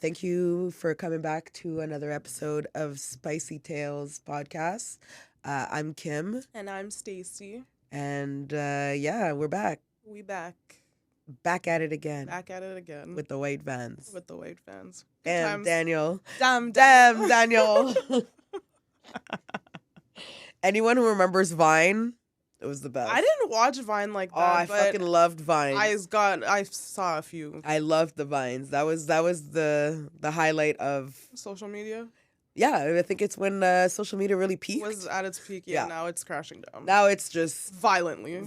Thank you for coming back to another episode of Spicy Tales Podcast. I'm Kim, And I'm Stacy. and yeah, we're back. We back. Back at it again Back at it again. with the white vans. With the white fans. Good Damn, times. Daniel. Damn, Damn, Daniel. Anyone who remembers Vine, it was the best. I didn't watch Vine like that. I but fucking loved Vine. I saw a few. I loved the Vines. That was the highlight of Social media I think it's when social media really peaked. was at its peak. Yeah. Now it's crashing down. Now it's just Violently.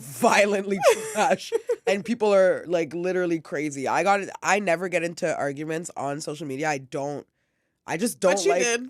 trash, and people are like literally crazy. I never get into arguments on social media. I just don't But you like. did.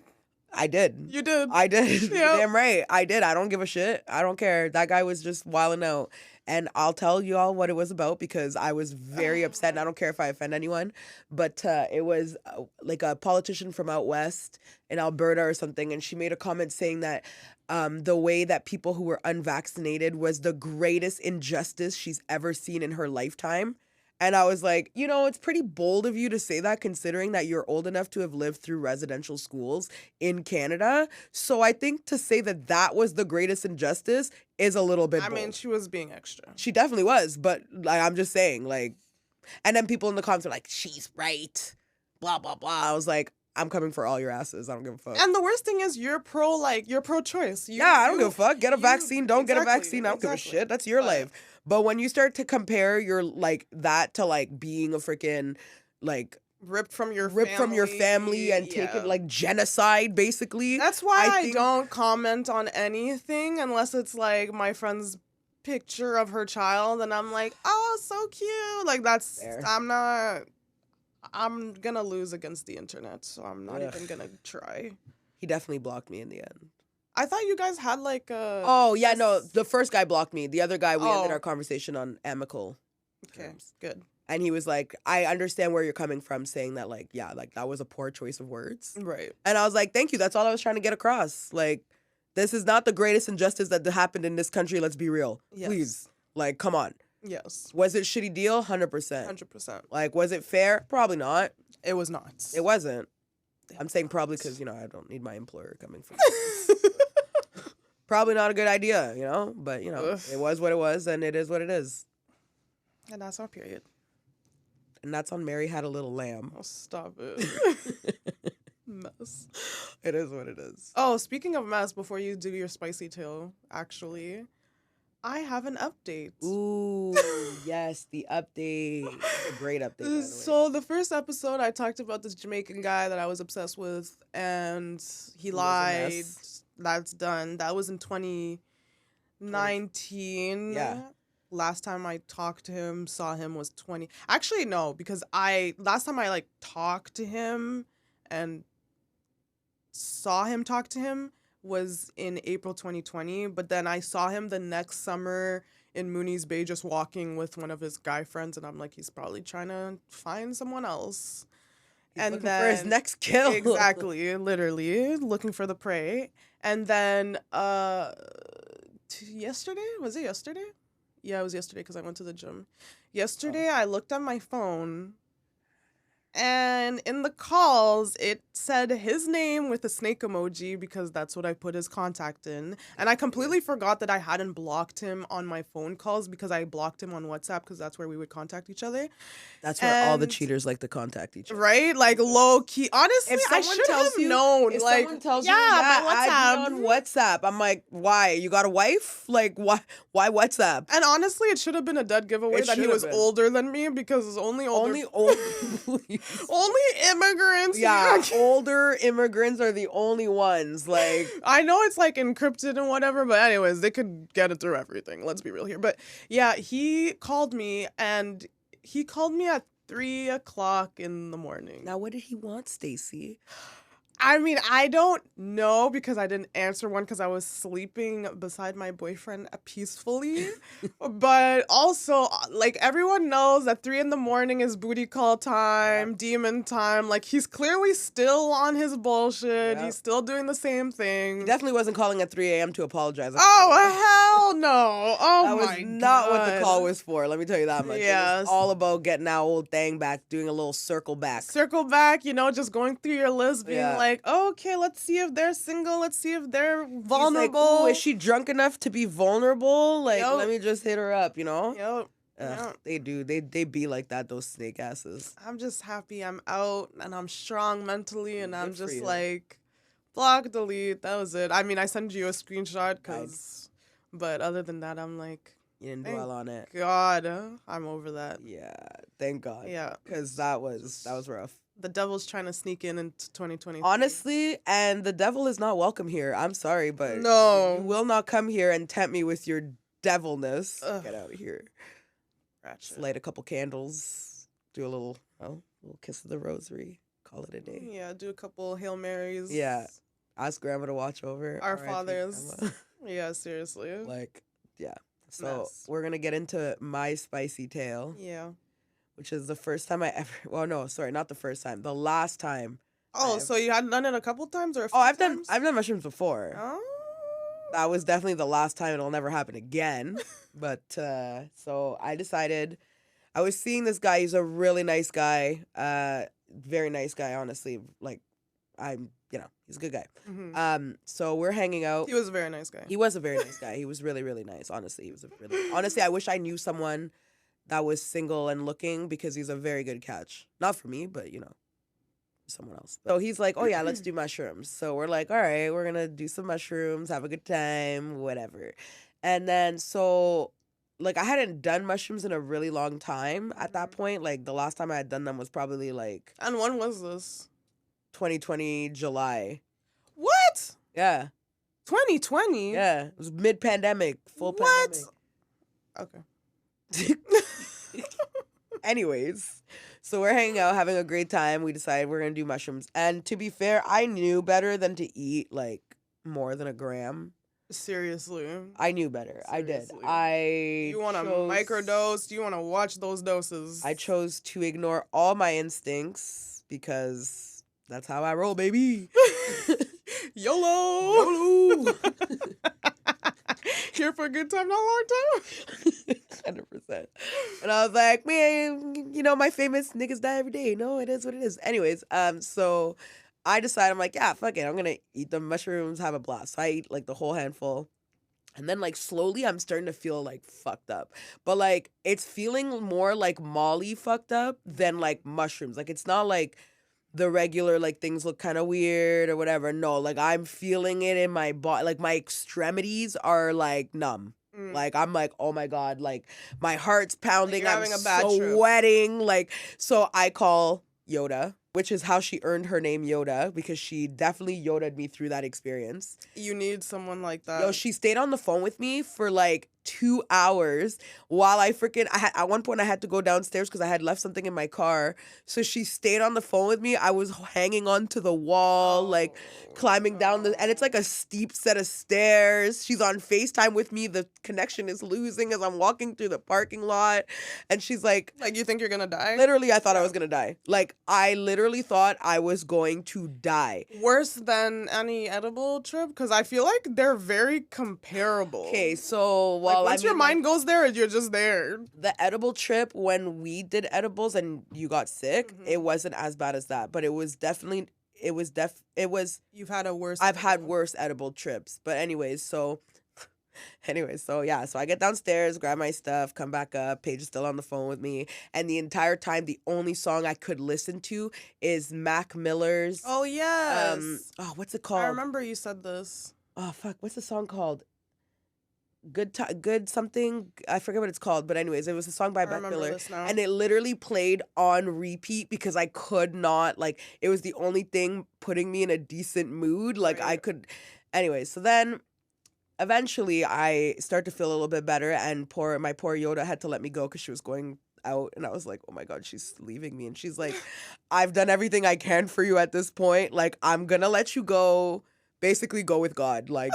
I did. You did. I did. Yeah. Damn right. I did. I don't give a shit. I don't care. That guy was just wilding out. And I'll tell you all what it was about because I was very upset. And I don't care if I offend anyone. But it was like a politician from out west in Alberta or something. And she made a comment saying that the way that people who were unvaccinated was the greatest injustice she's ever seen in her lifetime. And I was like, it's pretty bold of you to say that considering that you're old enough to have lived through residential schools in Canada. So I think to say that that was the greatest injustice is a little bit bold. I mean, she was being extra. She definitely was, but like I'm just saying, like, and then people in the comments are like, she's right, blah, blah, blah. I was like, I'm coming for all your asses. I don't give a fuck. And the worst thing is you're pro-choice. I don't give a fuck. Get a vaccine, don't get a vaccine. I don't give a exactly. shit. That's your life. But when you start to compare your like that to like being a freaking like ripped from your family and taken like genocide basically. That's why I think don't comment on anything unless it's like my friend's picture of her child and I'm like, oh, so cute. Like that's Fair. I'm gonna lose against the internet, so I'm not even gonna try. He definitely blocked me in the end. I thought you guys had like a... Oh, yeah, no. The first guy blocked me. The other guy, we ended our conversation on amicable terms. Good. And he was like, I understand where you're coming from saying that, like, yeah, like, that was a poor choice of words. Right. And I was like, thank you. That's all I was trying to get across. Like, this is not the greatest injustice that happened in this country. Let's be real. Yes. Please. Like, come on. Yes. Was it a shitty deal? 100%. 100%. Like, was it fair? Probably not. It was not. It wasn't. I'm saying probably because, I don't need my employer coming for me. Probably not a good idea, but, Ugh. It was what it was, and it is what it is. And that's our period. And that's on Mary Had a Little Lamb. Oh, stop it. Mess. It is what it is. Oh, speaking of mess, before you do your spicy tale, actually, I have an update. Ooh, yes, the update. It's a great update, by the way. So the first episode, I talked about this Jamaican guy that I was obsessed with, and he lied. That's done. That was in 2019. Yeah. Last time I talked to him, saw him was 20. Actually, no, because last time I talked to him and saw him talk to him was in April 2020. But then I saw him the next summer in Mooney's Bay just walking with one of his guy friends. And I'm like, he's probably trying to find someone else. He's and looking then for his next kill. Exactly, literally looking for the prey. And then yesterday, was it yesterday? Yeah, it was yesterday because I went to the gym. Yesterday, I looked at my phone, and in the calls, it said his name with a snake emoji because that's what I put his contact in. And I completely forgot that I hadn't blocked him on my phone calls because I blocked him on WhatsApp because that's where we would contact each other. That's where all the cheaters like to contact each other. Right? Like, low key. Honestly, I should have known. If like, someone tells yeah, you, add me on WhatsApp, I'm like, why? You got a wife? Like, why WhatsApp? And honestly, it should have been a dead giveaway that he was older than me because only old only immigrants. Yeah, older immigrants are the only ones. Like, I know it's encrypted and whatever, but anyways, they could get it through everything. Let's be real here. But yeah, he called me at 3:00 in the morning. Now, what did he want, Stacy? I mean, I don't know because I didn't answer one because I was sleeping beside my boyfriend peacefully. But also, like, everyone knows that 3 a.m. is booty call time, demon time. Like, he's clearly still on his bullshit. Yep. He's still doing the same thing. He definitely wasn't calling at 3 a.m. to apologize. Oh, hell no. Oh, that my was not God. what the call was for. Let me tell you that much. It Yes. was all about getting our old thing back, doing a little circle back. Circle back, you know, just going through your list, being Yeah. like, okay, let's see if they're single. Let's see if they're He's like, vulnerable. "Ooh, is she drunk enough to be vulnerable? Like, Yep. let me just hit her up, you know?" Yep. Ugh, Yep. they do. They be like that, those snake asses. I'm just happy I'm out and I'm strong mentally and I'm Good for just you. like, block, delete. That was it. I mean, I sent you a screenshot but other than that, I'm like, You didn't thank dwell on it. God, I'm over that. Yeah, thank God. Yeah. Because that was rough. The devil's trying to sneak into 2020. Honestly, and the devil is not welcome here. I'm sorry, but No. you will not come here and tempt me with your devilness. Ugh. Get out of here. Ratchet. Just light a couple candles, do a little kiss of the rosary, call it a day. Yeah, do a couple Hail Marys. Yeah. Ask grandma to watch over Our R.I.P. fathers. grandma. Yeah, seriously. Like, yeah. So Mess. we're gonna get into my spicy tale, Yeah. which is the first time I ever. Well, no, sorry, not the first time. The last time. Oh, so you had done it a couple times or a few I've times? done mushrooms before. Oh. That was definitely the last time. It'll never happen again. But so I decided. I was seeing this guy. He's a really nice guy. Very nice guy, honestly. Like, he's a good guy. Mm-hmm. So we're hanging out. He was a very nice guy. He was a very nice guy. He was really, really nice. Honestly, honestly, I wish I knew someone that was single and looking because he's a very good catch. Not for me, but someone else. So he's like, "Oh yeah, let's do mushrooms." So we're like, "All right, we're gonna do some mushrooms, have a good time, whatever." And then so, like, I hadn't done mushrooms in a really long time at that point. Like, the last time I had done them was probably like And when was this? 2020 July. What? Yeah, 2020? yeah. It was mid-pandemic, full What? pandemic. Okay. Anyways, so we're hanging out, having a great time. We decided we're gonna do mushrooms. And to be fair, I knew better than to eat like more than a gram. Seriously. I knew better. Seriously. I did. You want to microdose? You want to watch those doses? I chose to ignore all my instincts because that's how I roll, baby. YOLO! Here for a good time, not a long time. 100%. And I was like, man, my famous niggas die every day. No, it is what it is. Anyways, so I decided, I'm like, yeah, fuck it. I'm going to eat the mushrooms, have a blast. So I eat like the whole handful. And then like slowly I'm starting to feel like fucked up. But like it's feeling more like Molly fucked up than like mushrooms. Like it's not like the regular like things look kind of weird or whatever. No, like I'm feeling it in my body. Like my extremities are like numb. Like I'm like, oh my God, like my heart's pounding. Like I'm having a bad trip. sweating. Like, so I call Yoda, which is how she earned her name Yoda, because she definitely Yoda'd me through that experience. You need someone like that. Yo, she stayed on the phone with me for like 2 hours while at one point I had to go downstairs because I had left something in my car. So she stayed on the phone with me. I was hanging onto the wall, like climbing down and it's like a steep set of stairs. She's on FaceTime with me. The connection is losing as I'm walking through the parking lot. And she's like, you think you're gonna die? Literally, I thought I was gonna die. Like, I literally thought I was going to die. Worse than any edible trip? Because I feel like they're very comparable. Okay, so once your mind goes there, you're just there. The edible trip, when we did edibles and you got sick, it wasn't as bad as that. But it was definitely, You've had a worse. I've had worse edible trips. But anyways, so yeah, so I get downstairs, grab my stuff, come back up. Paige is still on the phone with me. And the entire time, the only song I could listen to is Mac Miller's. Oh, yes. What's it called? I remember you said this. Oh, fuck. What's the song called? Good something. I forget what it's called. But anyways, it was a song by Mac Miller. And it literally played on repeat because I could not, like, it was the only thing putting me in a decent mood. Like, I could. Anyways, so then eventually I start to feel a little bit better, and my poor Yoda had to let me go because she was going out, and I was like, oh my God, she's leaving me. And she's like, I've done everything I can for you at this point. Like, I'm gonna let you go. Basically, go with God. Like,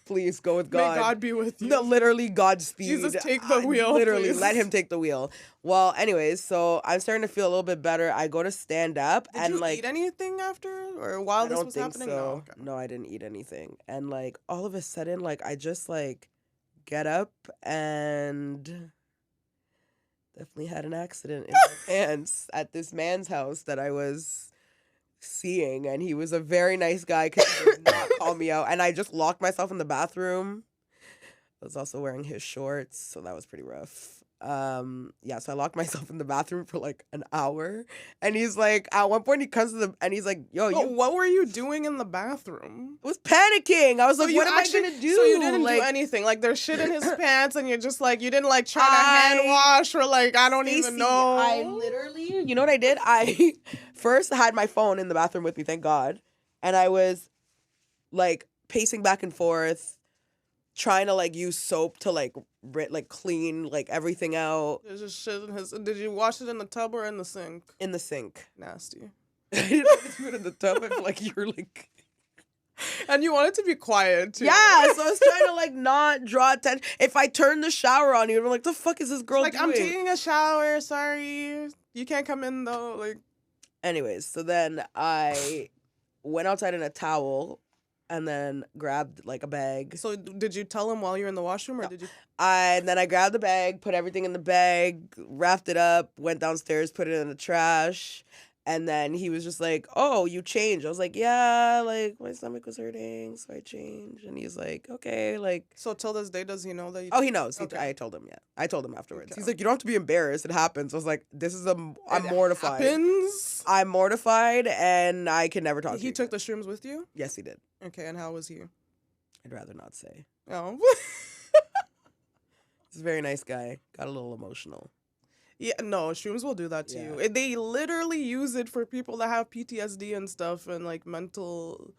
please go with God. May God be with you. No, literally, Godspeed. Jesus, take the wheel. Literally, please. let him take the wheel. Well, anyways, so I'm starting to feel a little bit better. I go to stand up, Did and you like, eat anything after or while I this don't was think happening? so. No. Okay. No, I didn't eat anything. And like, all of a sudden, like, I just like get up and definitely had an accident in my pants at this man's house that I was seeing, and he was a very nice guy because he did not call me out, and I just locked myself in the bathroom. I was also wearing his shorts, so that was pretty rough. Yeah, so I locked myself in the bathroom for like an hour, and he's like, at one point he comes to the, and he's like, yo, But you what were you doing in the bathroom? was panicking. I was like, So what you am actually- I gonna do? So you didn't like, do anything. Like there's shit in his pants, and you're just like you didn't like try to hand wash or like I don't even Stacey, know. I literally, you know what I did? I first had my phone in the bathroom with me, thank God, and I was like pacing back and forth, trying to like use soap to like clean like everything out There's just shit in his. Did you wash it in the tub or in the sink? in the sink. Nasty. I didn't want to do it in the tub. I feel like you're like. And you wanted to be quiet too. Yeah, so I was trying to like not draw attention. If I turned the shower on, you'd be like, "The fuck is this girl Like doing?" I'm taking a shower. Sorry, you can't come in though. Like. Anyways, so then I went outside in a towel, and then grabbed like a bag. So did you tell him while you were in the washroom, or No. did you? And then I grabbed the bag, put everything in the bag, wrapped it up, went downstairs, put it in the trash. And then he was just like, oh, you changed. I was like, yeah, like my stomach was hurting, so I changed. And he's like, okay, like. So till this day, does he know that you? Oh, he knows. Okay. I told him, yeah. I told him afterwards. Okay. He's like, you don't have to be embarrassed. It happens. I was like, I'm mortified. Happens. I'm mortified, and I can never talk to you. He took the shrooms with you? Yes, he did. Okay, and how was he? I'd rather not say. Oh. He's a very nice guy. Got a little emotional. Yeah, no, shrooms will do that to you. They literally use it for people that have PTSD and stuff and like mental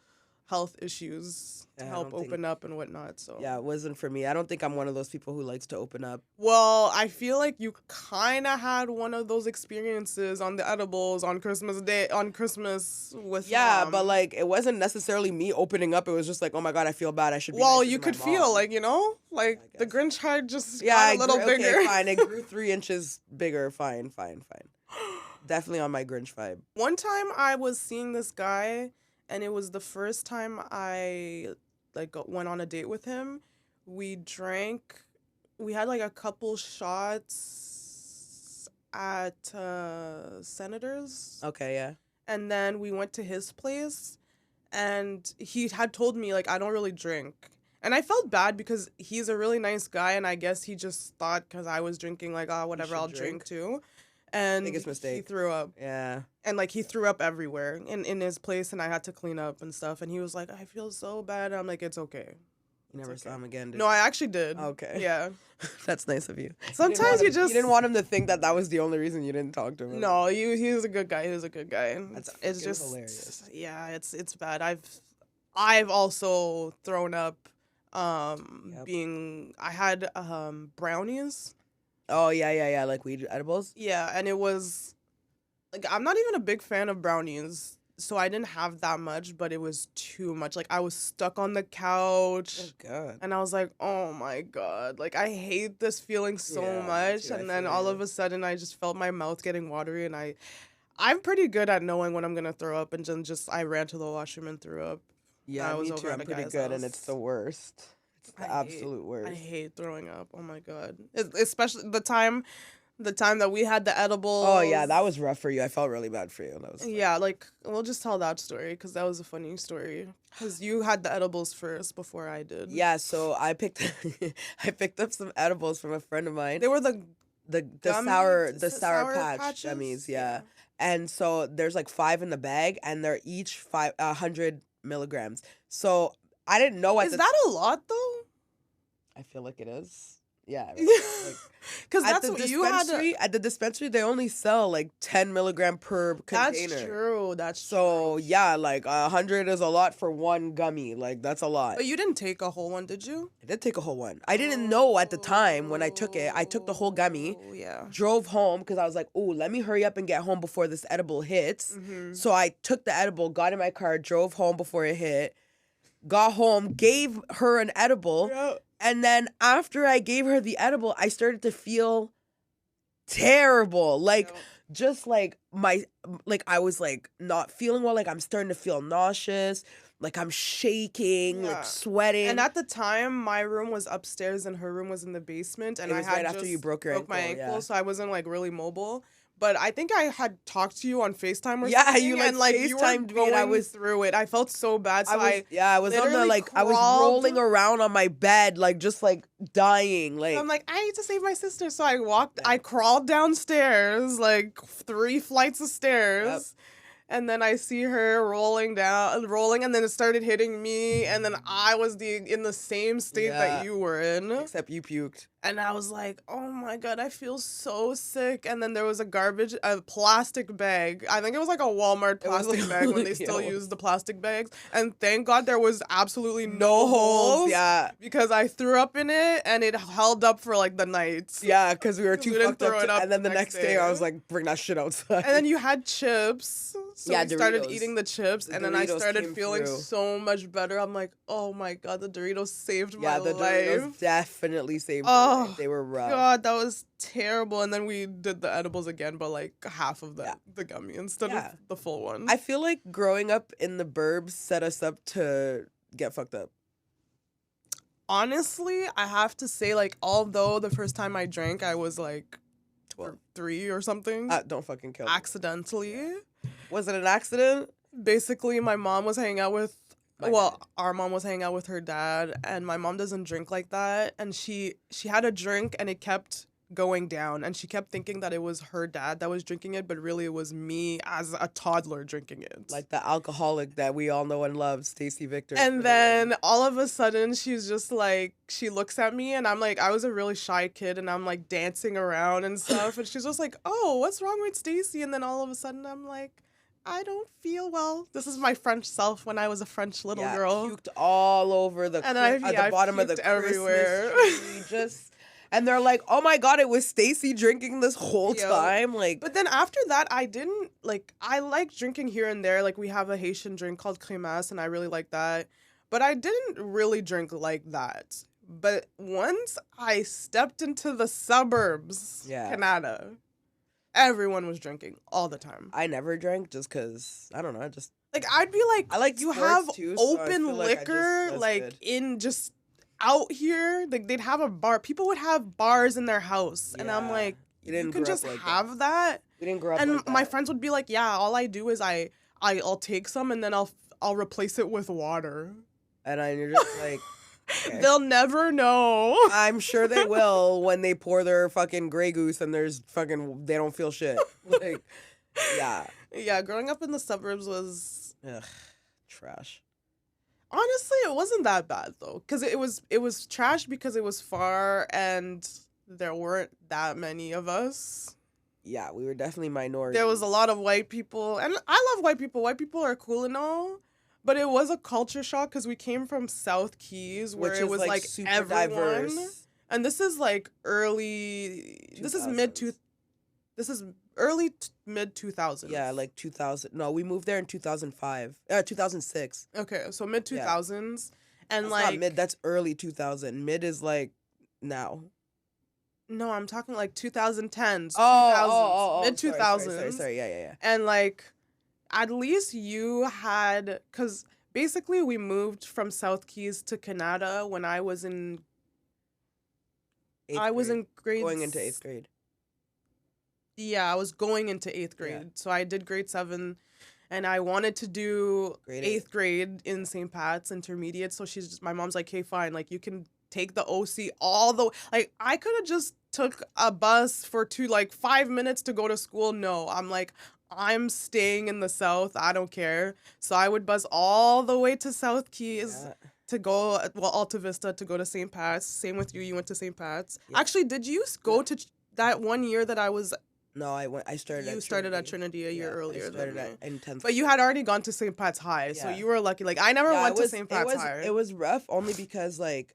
health issues to Yeah, I help don't think- open up and whatnot. So Yeah, it wasn't for me. I don't think I'm one of those people who likes to open up. Well, I feel like you kind of had one of those experiences on the edibles on Christmas Day, on Christmas with Yeah, Mom. but like it wasn't necessarily me opening up. It was just like, oh my God, I feel bad. I should be Well, nicer you to my could feel mom. like, you know, like I the guess. Grinch heart just Yeah, got a little bigger. Okay, fine. It grew 3 inches bigger. Fine. Definitely on my Grinch vibe. One time I was seeing this guy, and it was the first time I like went on a date with him. We drank. We had like a couple shots at Senators, Okay, yeah. and then we went to his place, and he had told me like I don't really drink. And I felt bad because he's a really nice guy, and I guess he just thought because I was drinking, like, oh, whatever, should I'll drink too. And Biggest he mistake. threw up. Yeah. And, like, he threw up everywhere in his place, and I had to clean up and stuff. And he was like, I feel so bad. And I'm like, it's okay. You never saw okay. him again, did No, I actually did. Okay. Yeah. That's nice of you. Sometimes you just... You didn't want him to think that was the only reason you didn't talk to him. No, he was a good guy. He was a good guy. That's It's freaking just... hilarious. Yeah, it's bad. I've also thrown up Yep. being... I had brownies. Oh, yeah. Like weed edibles? Yeah, and it was... Like, I'm not even a big fan of brownies, so I didn't have that much, but it was too much. Like, I was stuck on the couch, Oh, God. and I was like, oh, my God. Like, I hate this feeling so Yeah, me much. too, I And then feel all you. of a sudden, I just felt my mouth getting watery, and I'm pretty good at knowing when I'm going to throw up, and then just I ran to the washroom and threw up. Yeah, I was me over too. at I'm a pretty guy's good, and house. it's the worst. It's the I hate- absolute worst. I hate throwing up. Oh, my God. Especially the time that we had the edibles. Oh, yeah, that was rough for you. I felt really bad for you. That was Yeah, like, we'll just tell that story because that was a funny story. Because you had the edibles first before I did. Yeah, so I picked up some edibles from a friend of mine. They were the The sour patch patches? gummies, yeah. And so there's like 5 in the bag, and they're each 100 milligrams. So I didn't know Is that a lot, though? I feel like it is. Yeah. Like, Because that's what you had to. at the dispensary, they only sell like 10 milligram per container. That's true. That's So true. yeah, like 100 is a lot for one gummy. Like that's a lot. But you didn't take a whole one, did you? I did take a whole one. I didn't know at the time when I took it. I took the whole gummy. Oh, yeah. Drove home because I was like, "Oh, let me hurry up and get home before this edible hits." Mm-hmm. So I took the edible, got in my car, drove home before it hit. Got home, gave her an edible, Yeah. and then after I gave her the edible, I started to feel terrible. Like, just like I was like not feeling well. Like I'm starting to feel nauseous. Like I'm shaking, Yeah. like sweating. And at the time, my room was upstairs and her room was in the basement. And It was I had right after you broke my ankle, yeah. so I wasn't like really mobile. But I think I had talked to you on FaceTime or Yeah, something. you, and you were FaceTimed me and I going was through it. I felt so bad. So I was on the literally I was crawled. rolling around on my bed, like just like dying. Like I'm like, I need to save my sister. So I crawled downstairs, like 3 flights of stairs. Yep. And then I see her rolling, and then it started hitting me, and then I was in the same state that you were in. Except you puked. And I was like, oh my God, I feel so sick. And then there was a plastic bag. I think it was like a Walmart plastic bag when they still use the plastic bags. And thank God there was absolutely no holes. Yeah. Because I threw up in it and it held up for like the night. Yeah, because we were too didn't fucked up. throw it up And then the the next next day I day. was like, bring that shit outside. And then you had chips. So Yeah, we started Doritos. eating the chips. The And then I Doritos started came feeling through. so much better. I'm like, oh my God, the Doritos saved my yeah, the life. Doritos definitely saved Oh, my life. They were rough. God, that was terrible. And then we did the edibles again, but like half of the gummy instead of the full one. I feel like growing up in the burbs set us up to get fucked up. Honestly, I have to say, like, although the first time I drank, I was like 12. 3 or something. Don't fucking kill me. Accidentally. Was it an accident? Basically, my mom was hanging out with our mom was hanging out with her dad, and my mom doesn't drink like that, and she had a drink and it kept going down, and she kept thinking that it was her dad that was drinking it, but really it was me as a toddler drinking it. Like the alcoholic that we all know and love, Stacey Victor. And then all of a sudden she's just like, she looks at me and I'm like, I was a really shy kid and I'm like dancing around and stuff, and she's just like, oh, what's wrong with Stacey? And then all of a sudden I'm like, I don't feel well. This is my French self when I was a French little girl. Puked all over the And at the bottom of the everywhere. Christmas tree, and they're like, "Oh my God, it was Stacey drinking this whole time." Like, but then after that, I didn't like. I like drinking here and there. Like we have a Haitian drink called crémasse, and I really like that. But I didn't really drink like that. But once I stepped into the suburbs, Canada, everyone was drinking all the time. I never drank just because, I don't know, I just... Like, I'd be like, I like you have too, so open liquor, like, in just out here. Like, they'd have a bar. People would have bars in their house. And I'm like, you can just have that? We didn't grow up and like that. my friends would be like, yeah, all I do is I'll take some and then I'll replace it with water. And you're just like... Okay. They'll never know. I'm sure they will when they pour their fucking Grey Goose and they don't feel shit. Like, yeah. Yeah, growing up in the suburbs was... Ugh, trash. Honestly, it wasn't that bad, though. Because it was trash because it was far and there weren't that many of us. Yeah, we were definitely minorities. There was a lot of white people. And I love white people. White people are cool and all. But it was a culture shock because we came from South Keys where it was like super everyone. diverse. And this is like early... 2000s. This is early mid 2000s. Yeah, like 2000. No, we moved there in 2005. 2006. Okay, so mid 2000s. And that's like not mid, that's early 2000. Mid is like now. No, I'm talking like 2010s. Oh, mid 2000s. Sorry. Yeah. And like at least you had, because basically we moved from South Keys to Canada when I was in grade. Going into 8th grade. Yeah, I was going into 8th grade. Yeah. So I did grade 7 and I wanted to do 8th grade in St. Pat's intermediate. So my mom's like, hey, fine. Like you can take the OC all the way. Like I could have just took a bus for 5 minutes to go to school. No, I'm like, I'm staying in the South. I don't care. So I would bus all the way to South Keys. to go, Alta Vista to go to St. Pat's. Same with you. You went to St. Pat's. Yeah. Actually, did you go to that one year that I was? No, I started. You at started Trinity. at Trinity a year earlier than me. In 10th. But you had already gone to St. Pat's High, so Yeah. you were lucky. Like I never went to St. Pat's High. It was rough only because like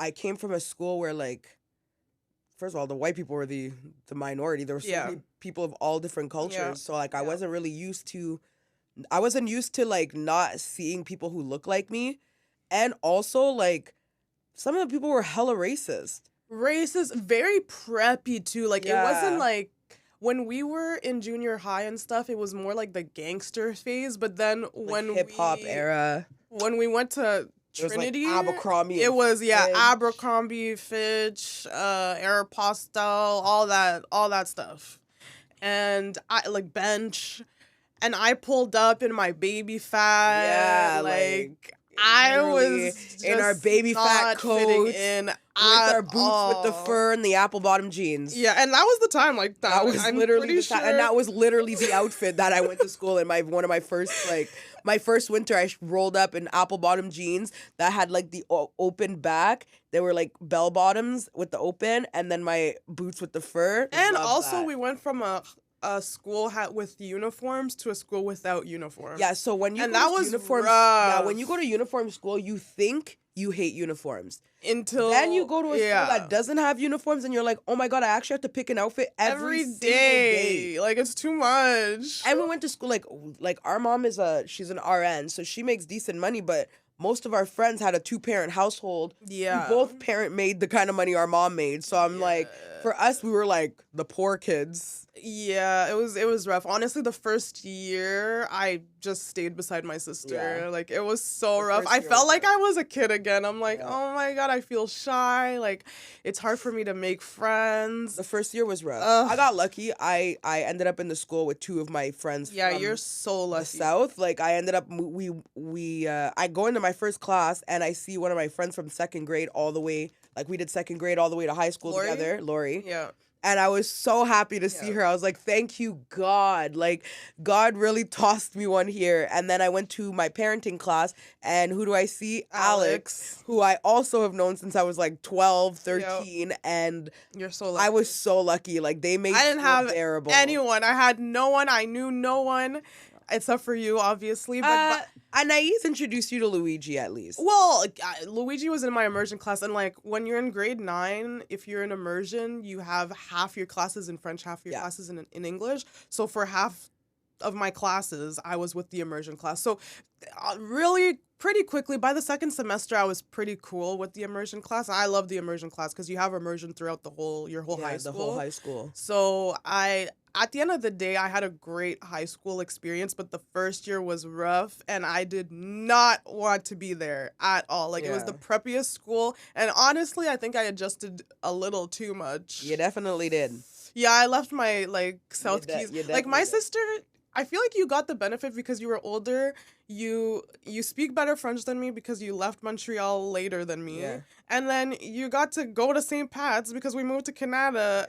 I came from a school where like first of all the white people were the minority. There were so many people of all different cultures. Yeah. So like I wasn't really used to like not seeing people who look like me. And also like some of the people were hella racist. Racist, very preppy too. Like it wasn't Yeah. like when we were in junior high and stuff, it was more like the gangster phase. But then when hip hop era, when we went to Trinity, it was like Abercrombie. it was Fitch. Abercrombie, Fitch, Aeropostale, all that stuff, and I like bench, and I pulled up in my baby fat. Yeah, like I was just in our baby fat coats, in with our boots with the all. fur and the apple bottom jeans. Yeah, and that was the time. Like That was I'm literally pretty the time, sure- and that was literally the outfit that I went to school in. One of my first winter, I rolled up in apple bottom jeans that had like the open back. They were like bell bottoms with the open, and then my boots with the fur. And Love also, that. we went from a school with uniforms to a school without uniforms. Yeah, so when you And go that to was uniform, rough. yeah, when you go to uniform school, you think you hate uniforms. Until Then you go to a school that doesn't have uniforms, and you're like, oh my god, I actually have to pick an outfit every single day. Like it's too much. And we went to school like our mom she's an RN, so she makes decent money, but most of our friends had a 2-parent household. Yeah. We both parent made the kind of money our mom made. So I'm like, for us, we were like the poor kids. Yeah, it was rough. Honestly, the first year I just stayed beside my sister. Yeah. Like it was so The rough. first I year felt was like rough. I was a kid again. I'm like, Yeah. oh my god, I feel shy. Like it's hard for me to make friends. The first year was rough. Ugh. I got lucky. I ended up in the school with 2 of my friends. Yeah, from you're so lucky. the South. Like I ended up I go into my first class and I see one of my friends from second grade all the way. Like we did second grade all the way to high school Lori? together, Lori. Yeah. And I was so happy to see Yeah. her. I was like, thank you, God. Like, God really tossed me one here. And then I went to my parenting class, and who do I see? Alex, who I also have known since I was like 12, 13. And You're so lucky. I was so lucky. Like, they made I didn't school have bearable. anyone. I had no one. I knew no one, except for you, obviously. But Anais introduced you to Luigi, at least. well, Luigi was in my immersion class, and like when you're in grade 9, if you're in immersion, you have half your classes in French, half your classes in English. So for half of my classes, I was with the immersion class. So really pretty quickly, by the second semester, I was pretty cool with the immersion class. I love the immersion class because you have immersion throughout your whole high school. The whole high school. So at the end of the day, I had a great high school experience, but the first year was rough, and I did not want to be there at all. Like, it was the preppiest school, and honestly, I think I adjusted a little too much. You definitely did. Yeah, I left my, South Keys. you Like, my definitely did. sister, I feel like you got the benefit because you were older. You speak better French than me because you left Montreal later than me. Yeah. And then you got to go to St. Pat's because we moved to Canada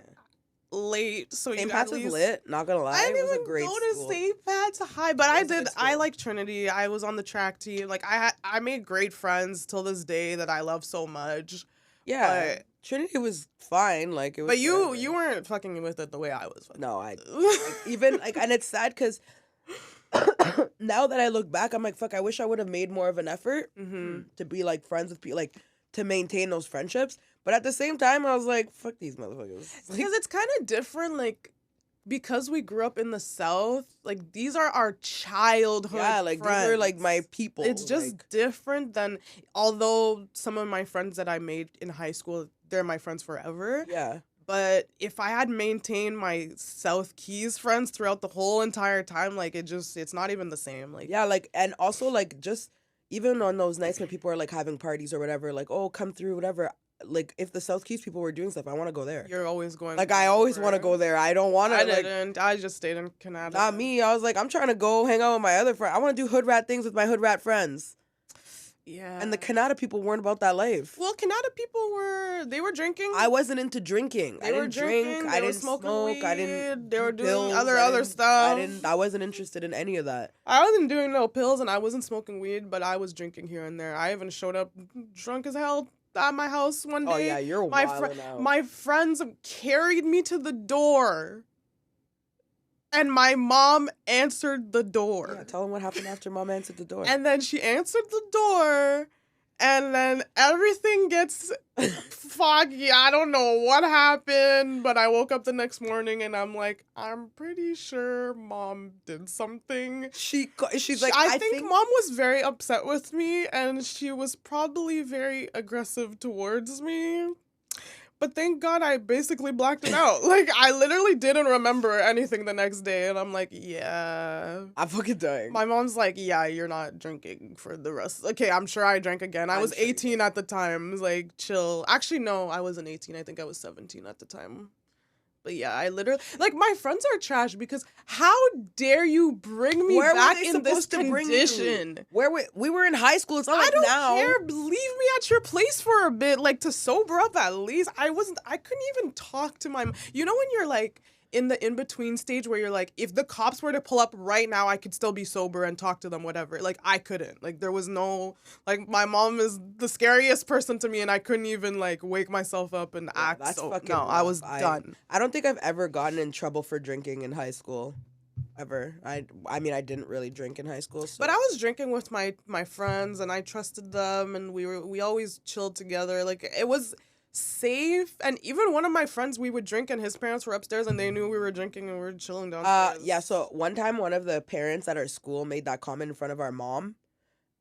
late, so St. you Pat's at is least lit, not gonna lie. I didn't it was even a great go school. to St. Pat's High, but It I was a did. good I school. like Trinity. I was on the track team. Like I made great friends till this day that I love so much. Yeah, But- Trinity was fine. Like it was. But you whatever. weren't fucking with it the way I was. Fucking. No, even and it's sad because now that I look back, I'm like, fuck. I wish I would have made more of an effort to be like friends with people, like to maintain those friendships. But at the same time, I was like, fuck these motherfuckers. Like, Because it's kind of different, like, because we grew up in the South, like, these are our childhood like friends. these are like my people. It's just like, different than, although some of my friends that I made in high school, they're my friends forever. yeah. But if I had maintained my South Keys friends throughout the whole entire time, like, it's not even the same. Like, Yeah, like, and also, like, just even on those nights when people are, like, having parties or whatever, like, oh, come through, whatever. Like, if the South Keys people were doing stuff, I want to go there. you're always going. Like, I always want to go there. I don't want to, I like, didn't. I just stayed in Canada. not me. I was like, I'm trying to go hang out with my other friend. I want to do hood rat things with my hood rat friends. Yeah. And the Canada people weren't about that life. Well, Canada people were drinking. I wasn't into drinking. I didn't drink. I didn't smoke. Weed, I didn't. They were do doing pills. other stuff. I wasn't interested in any of that. I wasn't doing no pills and I wasn't smoking weed, but I was drinking here and there. I even showed up drunk as hell at my house one day. Oh yeah, you're wilding out. My friends carried me to the door. And my mom answered the door. Yeah, tell them what happened after mom answered the door. And then she answered the door. And then everything gets foggy. I don't know what happened. But I woke up the next morning and I'm like, I'm pretty sure mom did something. She's like, I think mom was very upset with me. And she was probably very aggressive towards me. But thank God I basically blacked it out. Like, I literally didn't remember anything the next day. And I'm like, yeah. I'm fucking dying. My mom's like, yeah, you're not drinking for the rest. Okay, I'm sure I drank again. I was 18 at the time. It was like, chill. Actually, no, I wasn't 18. I think I was 17 at the time. But yeah, I literally, like, my friends are trash because how dare you bring me back in this condition? We were in high school. It's not like now. I don't care. Leave me at your place for a bit, like, to sober up at least. I couldn't even talk to my, you know when you're, like, in the in-between stage where you're like, if the cops were to pull up right now, I could still be sober and talk to them, whatever. Like, I couldn't. Like, there was no, like, my mom is the scariest person to me, and I couldn't even, like, wake myself up and act. That's so, fucking no, rough. I was done. I don't think I've ever gotten in trouble for drinking in high school. Ever. I mean, I didn't really drink in high school. So. But I was drinking with my friends, and I trusted them, and we always chilled together. Like, it was safe. And even one of my friends, we would drink and his parents were upstairs and they knew we were drinking and we were chilling downstairs. Yeah, so one time one of the parents at our school made that comment in front of our mom.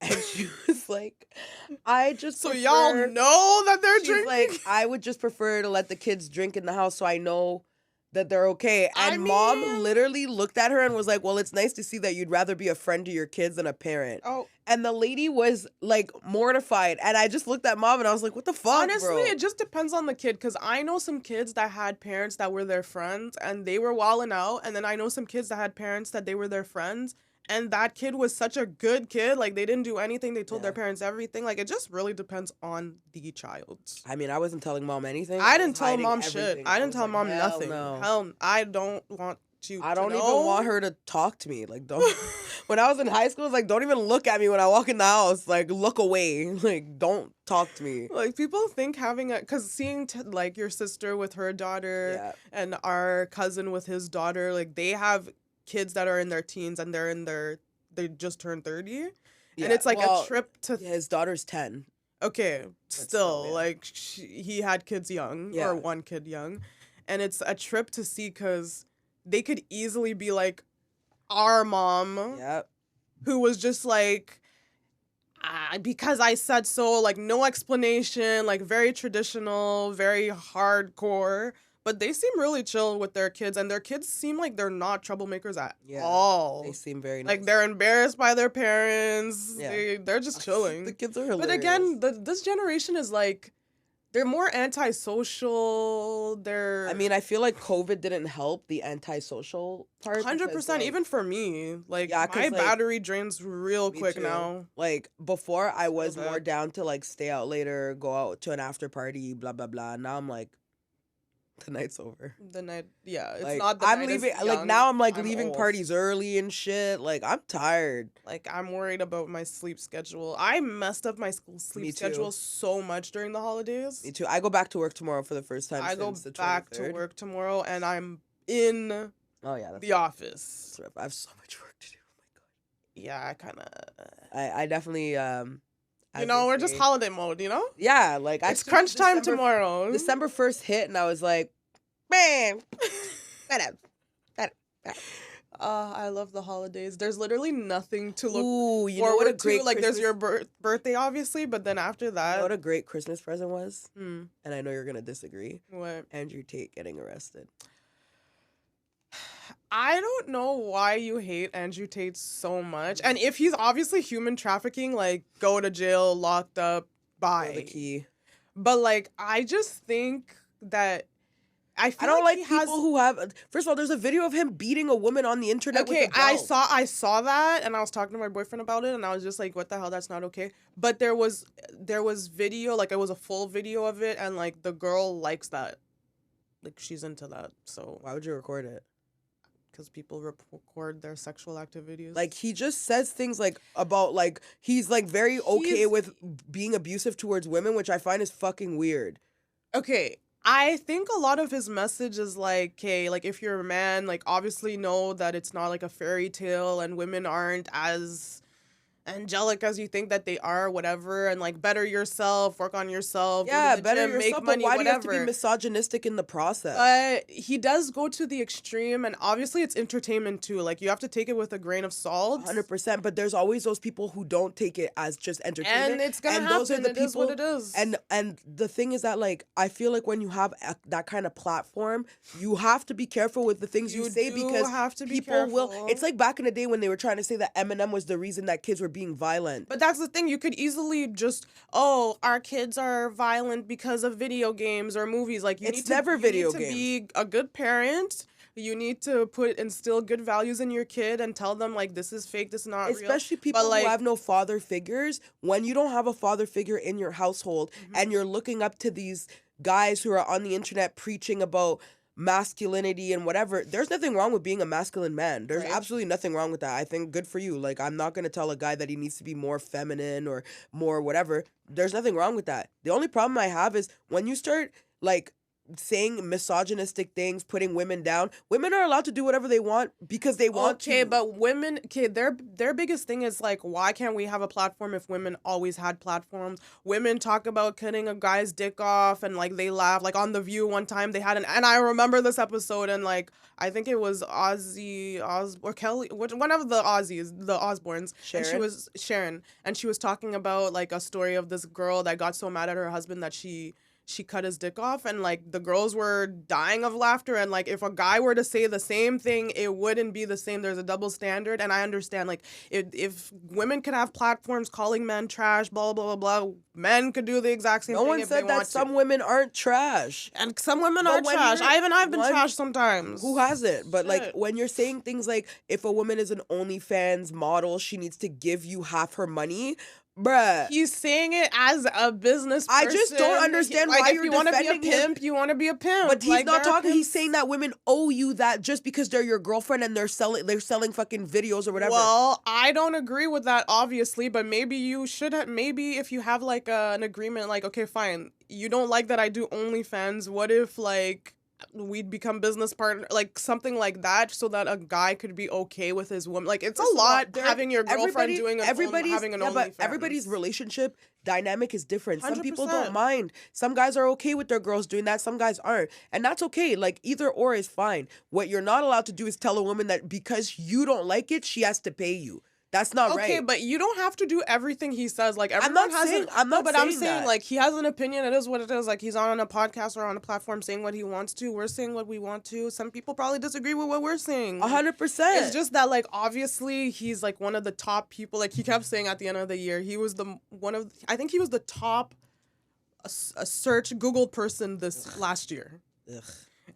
And she was like, So y'all know that they're drinking? Like, I would just prefer to let the kids drink in the house so I know that they're okay. And mom literally looked at her and was like, well, it's nice to see that you'd rather be a friend to your kids than a parent. Oh. And the lady was, like, mortified. And I just looked at mom and I was like, what the fuck, Honestly, bro? it just depends on the kid. Because I know some kids that had parents that were their friends and they were wilding out. And then I know some kids that had parents that they were their friends. And that kid was such a good kid. Like, they didn't do anything. They told their parents everything. Like, it just really depends on the child. I mean, I wasn't telling mom anything. I didn't tell mom shit. I didn't tell like, mom nothing. No. Hell, I don't want you I don't to even know. want her to talk to me. Like, don't. When I was in high school, it's like, don't even look at me when I walk in the house. Like, look away. Like, don't talk to me. Like, people think because seeing, like, your sister with her daughter and our cousin with his daughter, like, they have kids that are in their teens and they just turned 30. Yeah. And it's like a trip to... his daughter's 10. Okay, still like, he had kids young, or one kid young. And it's a trip to see because they could easily be like our mom, who was just like, because I said so, like, no explanation, like, very traditional, very hardcore. But they seem really chill with their kids, and their kids seem like they're not troublemakers at all. They seem very nice. Like, they're embarrassed by their parents. Yeah. They're just chilling. The kids are hilarious. But again, this generation is like, they're more antisocial. I mean, I feel like COVID didn't help the antisocial part. 100%, like, even for me. Like, my battery drains real quick now. Like, before, I was more down to, like, stay out later, go out to an after party, blah, blah, blah. Now I'm like, the night's over. The night, it's like, not the I'm night leaving. young, like, now I'm like I'm leaving old. parties early and shit. Like, I'm tired. Like, I'm worried about my sleep schedule. I messed up my sleep schedule so much during the holidays. Me too. I go back to work tomorrow for the first time. I go since the 23rd. back to work tomorrow, and I'm in the office. I have so much work to do. Oh my god. Yeah, I kind of. I definitely. we're just holiday mode. You know. Yeah, like it's crunch time tomorrow. December 1st hit, and I was like, man, I love the holidays. There's literally nothing to look forward to. Like, there's your birthday, obviously, but then after that... You know what a great Christmas present was? And I know you're going to disagree. What? Andrew Tate getting arrested. I don't know why you hate Andrew Tate so much. And if he's obviously human trafficking, like, go to jail, locked up, bye. The key. But, like, I just think that... I feel I don't like he people has. who have. First of all, there's a video of him beating a woman on the internet with Okay, a belt. I saw that, and I was talking to my boyfriend about it, and I was just like, "What the hell? That's not okay." But there was video, like it was a full video of it, and like the girl likes that, like she's into that. So Why would you record it? because people record their sexual activities. Like, he just says things like about like he's like very okay He's- with being abusive towards women, which I find is fucking weird. Okay, I think a lot of his message is like, okay, like if you're a man, like obviously know that it's not like a fairy tale and women aren't as angelic as you think that they are, whatever, and like better yourself, work on yourself, Yeah, go to the better gym, yourself, make money, but why do you have whatever. to be misogynistic in the process? But he does go to the extreme, and obviously it's entertainment too. Like you have to take it with a grain of salt. 100%, but there's always those people who don't take it as just entertainment, And it's gonna happen. those are the It people. is what it is. And the thing is that, like, I feel like when you have that kind of platform, you have to be careful with the things you say, do because have to be people will. careful. It's like back in the day when they were trying to say that Eminem was the reason that kids were being violent. But that's the thing. You could easily just, oh, our kids are violent because of video games or movies. Like It's never video You need to be a good parent. You need to instill good values in your kid and tell them like this is fake, this is not real. Especially people like, who have no father figures. When you don't have a father figure in your household, and you're looking up to these guys who are on the internet preaching about masculinity and whatever, there's nothing wrong with being a masculine man. There's Right. absolutely nothing wrong with that. I think good for you. Like, I'm not going to tell a guy that he needs to be more feminine or more whatever. There's nothing wrong with that. The only problem I have is when you start like saying misogynistic things, putting women down. Women are allowed to do whatever they want because they want to. Okay, but women, their biggest thing is like, why can't we have a platform if women always had platforms? Women talk about cutting a guy's dick off, and like they laugh. Like on The View one time, they had and I remember this episode, and like I think it was or Kelly, one of the Aussies, the Osbournes, and she Sharon? was Sharon, and she was talking about like a story of this girl that got so mad at her husband that she cut his dick off, and like the girls were dying of laughter, and like if a guy were to say the same thing, it wouldn't be the same. There's a double standard, and I understand like if women could have platforms calling men trash, blah blah blah blah, men could do the exact same No thing. one if said they that want some to. women aren't trash. And some women But are when trash. you're- I've been one- trash sometimes. Who hasn't? But like Shit. when you're saying things like if a woman is an OnlyFans model, she needs to give you half her money, bruh. He's saying it as a business I person. just don't understand like, why if you're you want to be a defending him. pimp, you want to be a pimp. But he's Like, not there are talking. He's pimps- saying that women owe you that just because they're your girlfriend and they're selling fucking videos or whatever. Well, I don't agree with that, obviously, but maybe you should have. Maybe if you have like an agreement, like, okay, fine, you don't like that I do OnlyFans. What if like we'd become business partner, like something like that, so that a guy could be okay with his woman? Like, it's First a of all, having your girlfriend everybody- doing having an yeah, OnlyFans. but everybody's relationship dynamic is different. Some people 100%. don't mind. Some guys are okay with their girls doing that. Some guys aren't, and that's okay. Like either or is fine. What you're not allowed to do is tell a woman that because you don't like it, she has to pay you. That's not right. Okay, but you don't have to do everything he says. Like everyone not has saying- an, I'm not no, but I'm saying saying that. like he has an opinion. It is what it is. Like he's on a podcast or on a platform saying what he wants to. We're saying what we want to. Some people probably disagree with what we're saying. 100%. It's just that like obviously he's like one of the top people. Like he kept saying at the end of the year he was I think he was the top a search Googled person this last year. Ugh.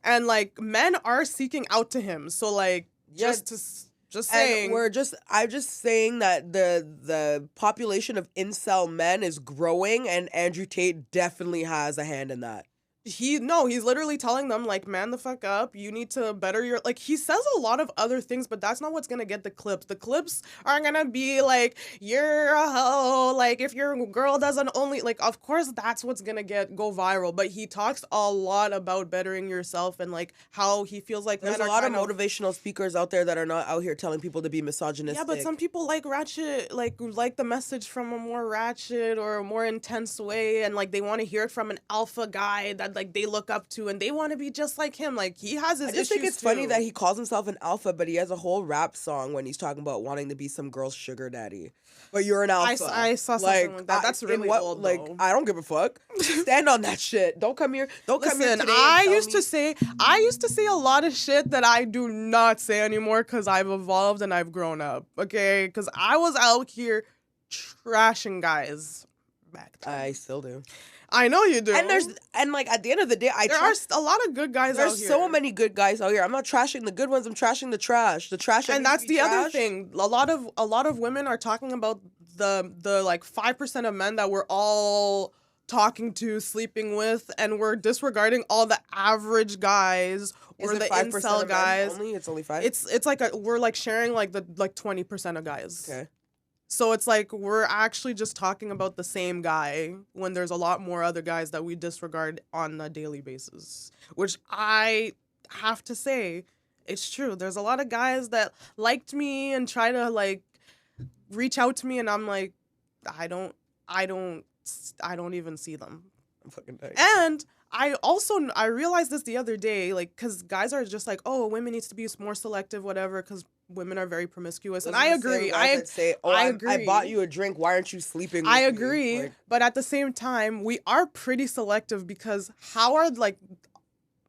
And like men are seeking out to him. So like Yeah. just saying. And I'm just saying that the population of incel men is growing, and Andrew Tate definitely has a hand in that. He's literally telling them like, man the fuck up, you need to better your, like he says a lot of other things, but that's not what's gonna get the clips. The clips are gonna be like, you're a hoe, like if your girl doesn't only, like of course that's what's gonna go viral. But he talks a lot about bettering yourself and like how he feels like There's men a are lot of kind motivational speakers out there that are not out here telling people to be misogynistic. Yeah, but some people like ratchet, like the message from a more ratchet or a more intense way, and like they want to hear it from an alpha guy that like they look up to, and they want to be just like him. Like he has his I just think issues, it's funny too. that he calls himself an alpha, but he has a whole rap song when he's talking about wanting to be some girl's sugar daddy. But you're an alpha. I saw something like that. That's in really old, Like though. I don't give a fuck. Stand on that shit. Don't come here. Don't come here Listen, today. I used to say a lot of shit that I do not say anymore because I've evolved and I've grown up. Okay, because I was out here trashing guys back then. I still do. I know you do. And like at the end of the day, there are a lot of good guys out here. There's so many good guys out here. I'm not trashing the good ones. I'm trashing the trash. The trash. And that's the other thing. A lot of women are talking about the like 5% of men that we're all talking to, sleeping with, and we're disregarding all the average guys or the incel guys. Only? It's only 5. It's like we're like sharing like the 20% of guys. Okay. So it's like we're actually just talking about the same guy when there's a lot more other guys that we disregard on a daily basis, which I have to say, it's true. There's a lot of guys that liked me and try to like reach out to me, and I'm like, I don't even see them. I'm fucking dying. And I realized this the other day, like, because guys are just like, oh, women needs to be more selective, whatever, because women are very promiscuous. And I agree. I agree. I bought you a drink. Why aren't you sleeping with I agree. me? Like, but at the same time, we are pretty selective because how are, like,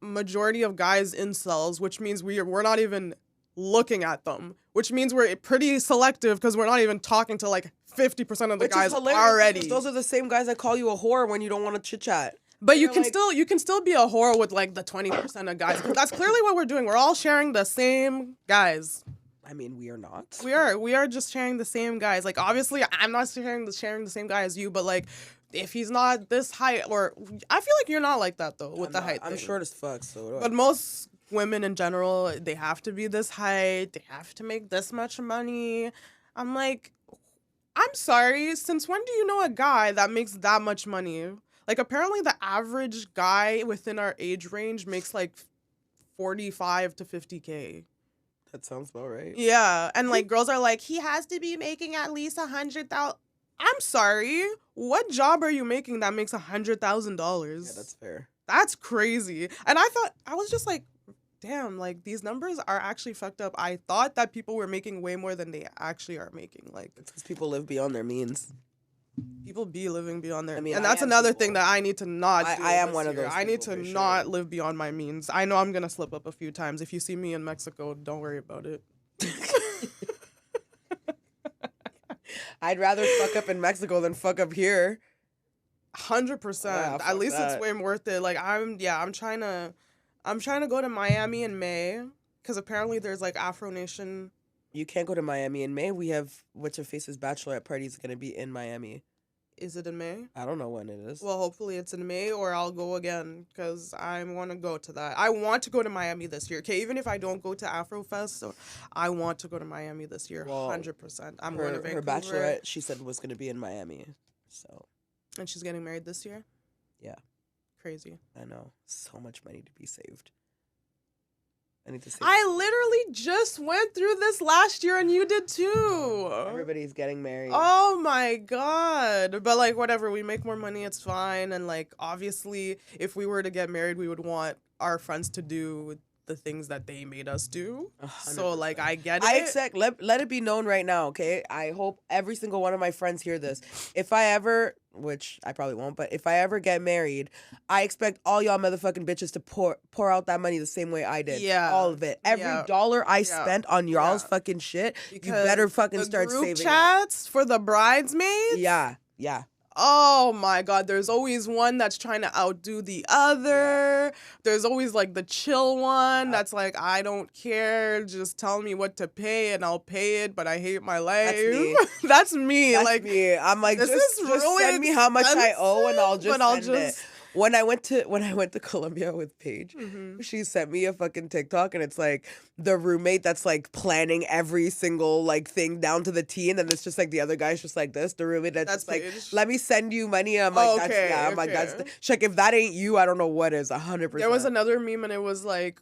majority of guys incels, which means we're not even looking at them, which means we're pretty selective because we're not even talking to, like, 50% of the guys already. Those are the same guys that call you a whore when you don't want to chit-chat. But you can still be a whore with like the 20% of guys. That's clearly what we're doing. We're all sharing the same guys. I mean, we are not. We are just sharing the same guys. Like, obviously, I'm not sharing the same guy as you, but like, if he's not this height, or I feel like you're not like that though with height. I'm short as fuck. So. But most women in general, they have to be this height. They have to make this much money. I'm like, I'm sorry. Since when do you know a guy that makes that much money? Like, apparently the average guy within our age range makes, like, 45 to 50K. That sounds about right. Yeah. And, like, girls are like, he has to be making at least $100,000. I'm sorry. What job are you making that makes $100,000? Yeah, that's fair. That's crazy. And I was just like, damn, like, these numbers are actually fucked up. I thought that people were making way more than they actually are making. Like, it's because people live beyond their means. People be living beyond their means. And that's another thing that I need to not do. I am one of those. I need to not live beyond my means. I know I'm going to slip up a few times. If you see me in Mexico, don't worry about it. I'd rather fuck up in Mexico than fuck up here. 100%. At least it's way worth it. Like, I'm trying to go to Miami in May because apparently there's like Afro Nation. You can't go to Miami in May. We have What's Her Face's bachelorette party is going to be in Miami. Is it in May? I don't know when it is. Well, hopefully it's in May or I'll go again because I want to go to that. I want to go to Miami this year. Okay, even if I don't go to Afrofest, so I want to go to Miami this year, 100%. I'm going to Vancouver. Her bachelorette, she said, was going to be in Miami. So. And she's getting married this year? Yeah. Crazy. I know. So much money to be saved. I need to save. I literally just went through this last year and you did too. Everybody's getting married. Oh my God. But like, whatever, we make more money, it's fine. And like, obviously, if we were to get married, we would want our friends to do the things that they made us do. 100%. So like, I get it. I expect, let it be known right now, okay? I hope every single one of my friends hear this. If I ever, which I probably won't, but if I ever get married, I expect all y'all motherfucking bitches to pour out that money the same way I did. Yeah. All of it. Every dollar I spent on y'all's fucking shit, because you better fucking start saving. The group chats for the bridesmaids? Yeah. Oh my God, there's always one that's trying to outdo the other. There's always like the chill one that's like, I don't care, just tell me what to pay and I'll pay it, but I hate my life. That's me. That's me. I'm like, just really send me how much I owe and I'll just send it. When I went to Colombia with Paige, she sent me a fucking TikTok and it's like the roommate that's like planning every single like thing down to the T, and then it's just like the other guy's just like this. The roommate that's just like, let me send you money. I'm like, I'm like, she's like, if that ain't you, I don't know what is. 100%. There was another meme and it was like,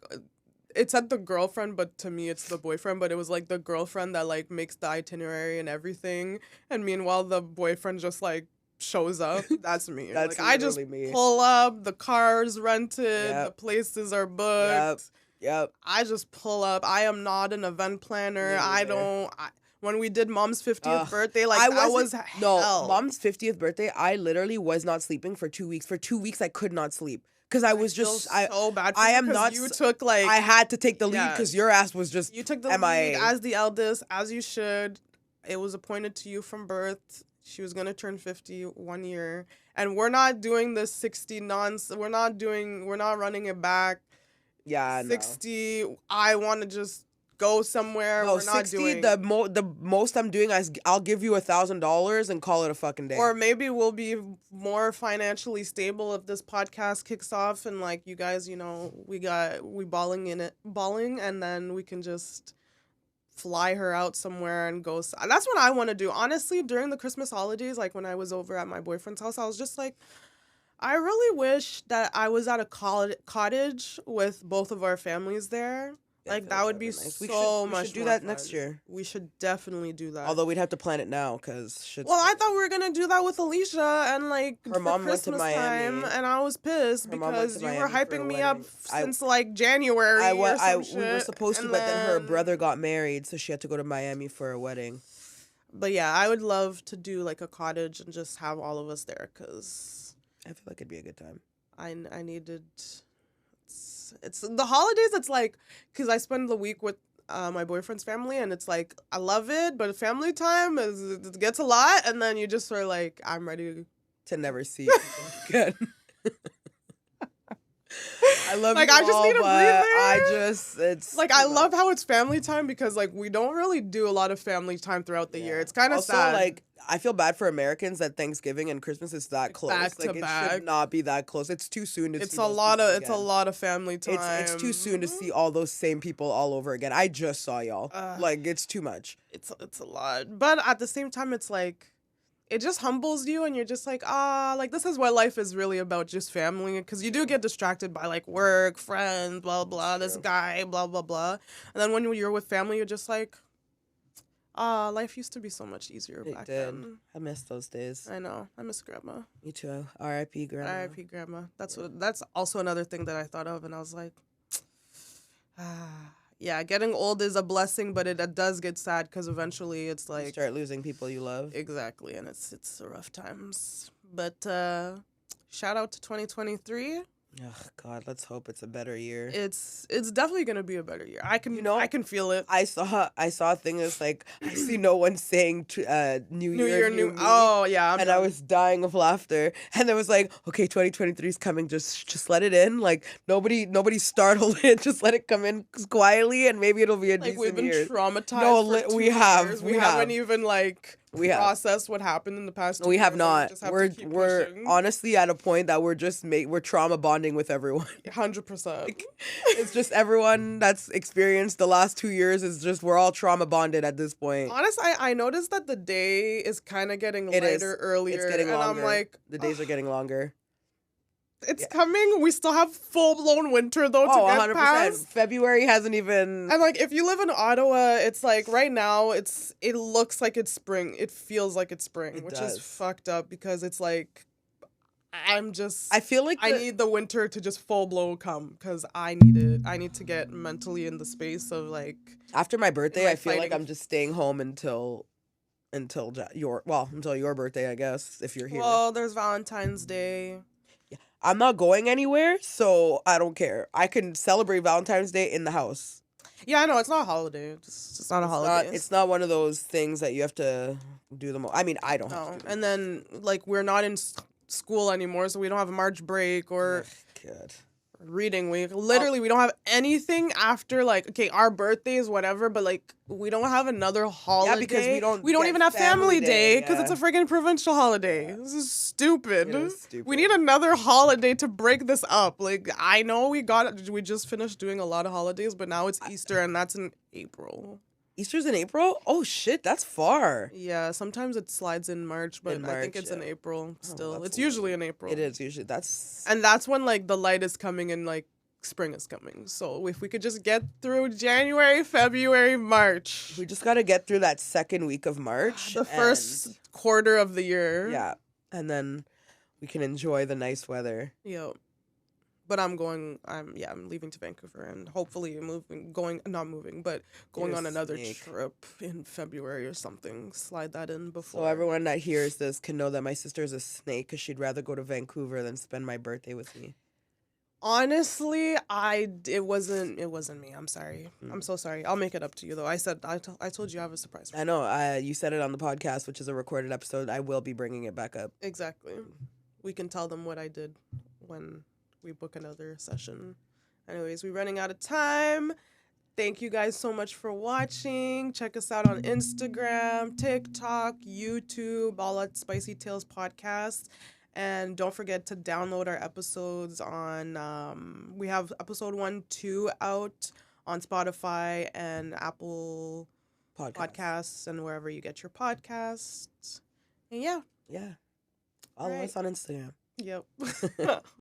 it said the girlfriend, but to me it's the boyfriend, but it was like the girlfriend that like makes the itinerary and everything, and meanwhile the boyfriend just like shows up. That's me. That's like, I just pull up, the car's rented, the places are booked. Yep. I just pull up. I am not an event planner. When we did Mom's 50th birthday, like I was hell. Mom's 50th birthday, I literally was not sleeping for 2 weeks. For 2 weeks I could not sleep. Because I was just so bad for I you, am not you took like I had to take the lead because your ass was just you took the lead as the eldest, as you should. It was appointed to you from birth. She was gonna turn 50 one year, and we're not doing the 60 nonsense. We're not running it back. Yeah, 60. I want to just go somewhere. No, We're not 60. doing. The most I'm doing is I'll give you $1,000 and call it a fucking day. Or maybe we'll be more financially stable if this podcast kicks off and like you guys, we balling, and then we can just fly her out somewhere and go. That's what I want to do. Honestly, during the Christmas holidays, like when I was over at my boyfriend's house, I was just like, I really wish that I was at a cottage with both of our families there. Yeah, like that would be nice. so we much. should do more that fun. next year. We should definitely do that. Although we'd have to plan it now because shit's. Well, I thought we were gonna do that with Alicia and like her mom went to Christmas Miami, time, and I was pissed because you were hyping me up since like January. We were supposed to, but then her brother got married, so she had to go to Miami for a wedding. But yeah, I would love to do like a cottage and just have all of us there because I feel like it'd be a good time. I needed. It's the holidays. It's like because I spend the week with my boyfriend's family, and it's like I love it, but family time it gets a lot, and then you just sort of like I'm ready to never see you again. I love like you I just all, need a breather. It's like I love how it's family time because like we don't really do a lot of family time throughout the year. It's kind of sad. Like I feel bad for Americans that Thanksgiving and Christmas is that close. Back to like back. It should not be that close. It's too soon to see. It's a lot of family time. It's too soon to see all those same people all over again. I just saw y'all. Like it's too much. It's a lot. But at the same time it's like it just humbles you and you're just like, like this is what life is really about, just family. Because you do get distracted by like work, friends, blah, blah, this guy, blah, blah, blah. And then when you're with family, you're just like, life used to be so much easier back then. I miss those days. I know. I miss grandma. Me too. R.I.P. grandma. R.I.P. grandma. That's also another thing that I thought of and I was like, yeah, getting old is a blessing, but it does get sad because eventually it's like... You start losing people you love. Exactly, and it's rough times. But shout out to 2023. Oh God, let's hope it's a better year. It's definitely gonna be a better year. I can feel it. I saw a thing that's like I see no one saying New Year, new me. Oh yeah, I was dying of laughter. And it was like, okay, 2023 is coming. Just let it in. Like nobody startled it. Just let it come in quietly, and maybe it'll be a decent year. We've been traumatized. No, for 2 we have. Years. We haven't even processed what happened in the past 2 years. We have not. We're honestly at a point that we're just we're trauma bonding with everyone. 100%. It's just everyone that's experienced the last 2 years is just we're all trauma bonded at this point. Honestly, I noticed that the day is kind of getting lighter earlier. It's getting longer. I'm like, the days are getting longer. It's coming. We still have full-blown winter, though, to get 100%. Past. February hasn't even... And, like, if you live in Ottawa, it's, like, right now, it looks like it's spring. It feels like it's spring, which is fucked up because it's, like, I feel like I need the winter to just full-blown come because I need it. I need to get mentally in the space of, like... After my birthday, I feel like I'm just staying home until your birthday, I guess, if you're here. Well, there's Valentine's Day. I'm not going anywhere, so I don't care. I can celebrate Valentine's Day in the house. Yeah, I know. It's not a holiday. It's not a holiday. It's not one of those things that you have to do them. I mean, I don't have to. And then, like, we're not in school anymore, so we don't have a March break or reading week. Literally, we don't have anything after, like, okay, our birthdays, whatever, but, like, we don't have another holiday. Yeah, because we don't even have Family Day because it's a freaking provincial holiday. This is stupid. It is stupid. We need another holiday to break this up. Like, I know we just finished doing a lot of holidays, but now it's Easter, and that's in April. Easter's in April? Oh, shit, that's far. Yeah, sometimes it slides in March, but I think it's in April still. It's usually in April. It is usually. And that's when, like, the light is coming and, like, spring is coming. So if we could just get through January, February, March. We just got to get through that second week of March. The first quarter of the year. Yeah, and then we can enjoy the nice weather. Yeah. But I'm leaving to Vancouver and hopefully going on another trip in February or something. Slide that in before. So everyone that hears this can know that my sister is a snake because she'd rather go to Vancouver than spend my birthday with me. Honestly, it wasn't me. I'm sorry. I'm so sorry. I'll make it up to you though. I told you I have a surprise for I know. You said it on the podcast, which is a recorded episode. I will be bringing it back up. Exactly. We can tell them what I did when we book another session. Anyways, we're running out of time. Thank you guys so much for watching. Check us out on Instagram, TikTok, YouTube, all at Spicy Tales Podcast. And don't forget to download our episodes on, we have episode 1, 2 out on Spotify and Apple Podcasts and wherever you get your podcasts. And yeah. Yeah. Follow us on Instagram. Yep.